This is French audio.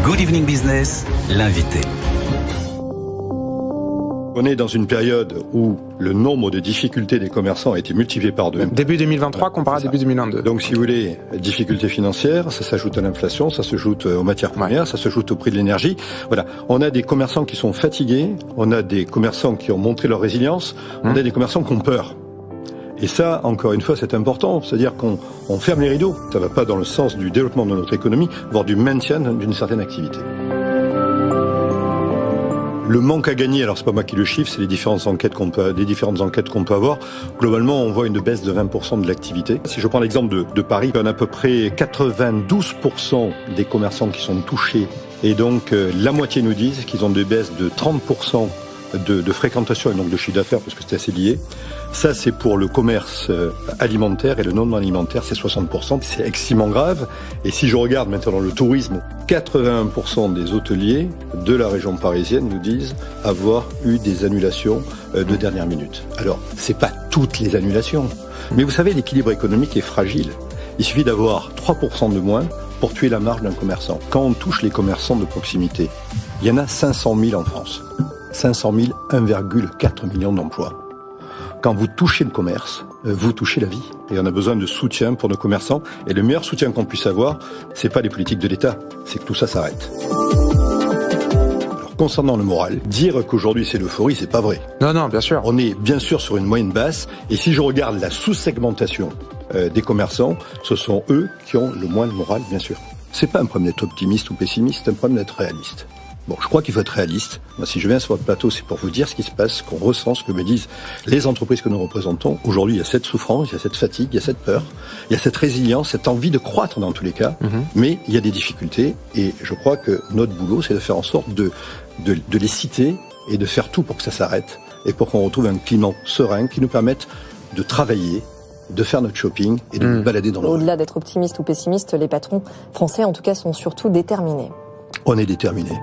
Good Evening Business, l'invité. On est dans une période où le nombre de difficultés des commerçants a été multiplié par 2. Début 2023 comparé à début 2022. Donc si vous voulez, difficultés financières, ça s'ajoute à l'inflation, ça s'ajoute aux matières premières, ça s'ajoute au prix de l'énergie. Voilà, on a des commerçants qui sont fatigués, on a des commerçants qui ont montré leur résilience, on a des commerçants qui ont peur. Et ça, encore une fois, c'est important, c'est-à-dire qu'on ferme les rideaux. Ça ne va pas dans le sens du développement de notre économie, voire du maintien d'une certaine activité. Le manque à gagner, alors c'est pas moi qui le chiffre, c'est les différentes enquêtes qu'on peut avoir. Globalement, on voit une baisse de 20% de l'activité. Si je prends l'exemple de Paris, on a à peu près 92% des commerçants qui sont touchés. Et donc, la moitié nous disent qu'ils ont des baisses de 30% de fréquentation et donc de chiffre d'affaires, parce que c'est assez lié. Ça, c'est pour le commerce alimentaire, et le non alimentaire, c'est 60%. C'est extrêmement grave. Et si je regarde maintenant le tourisme, 81% des hôteliers de la région parisienne nous disent avoir eu des annulations de dernière minute. Alors, c'est pas toutes les annulations. Mais vous savez, l'équilibre économique est fragile. Il suffit d'avoir 3% de moins pour tuer la marge d'un commerçant. Quand on touche les commerçants de proximité, il y en a 500 000 en France. 500 000, 1,4 million d'emplois. Quand vous touchez le commerce, vous touchez la vie. Et on a besoin de soutien pour nos commerçants. Et le meilleur soutien qu'on puisse avoir, c'est pas les politiques de l'État, c'est que tout ça s'arrête. Alors, concernant le moral, dire qu'aujourd'hui c'est l'euphorie, c'est pas vrai. Non, bien sûr. On est bien sûr sur une moyenne basse. Et si je regarde la sous-segmentation des commerçants, ce sont eux qui ont le moins de moral, bien sûr. C'est pas un problème d'être optimiste ou pessimiste, c'est un problème d'être réaliste. Bon, je crois qu'il faut être réaliste. Moi, si je viens sur votre plateau, c'est pour vous dire ce qui se passe, qu'on ressent, ce que me disent les entreprises que nous représentons. Aujourd'hui, il y a cette souffrance, il y a cette fatigue, il y a cette peur, il y a cette résilience, cette envie de croître dans tous les cas. Mais il y a des difficultés et je crois que notre boulot, c'est de faire en sorte de les citer et de faire tout pour que ça s'arrête et pour qu'on retrouve un climat serein qui nous permette de travailler, de faire notre shopping et de nous balader dans le monde. Au-delà d'être optimiste ou pessimiste, les patrons français, en tout cas, sont surtout déterminés. On est déterminés.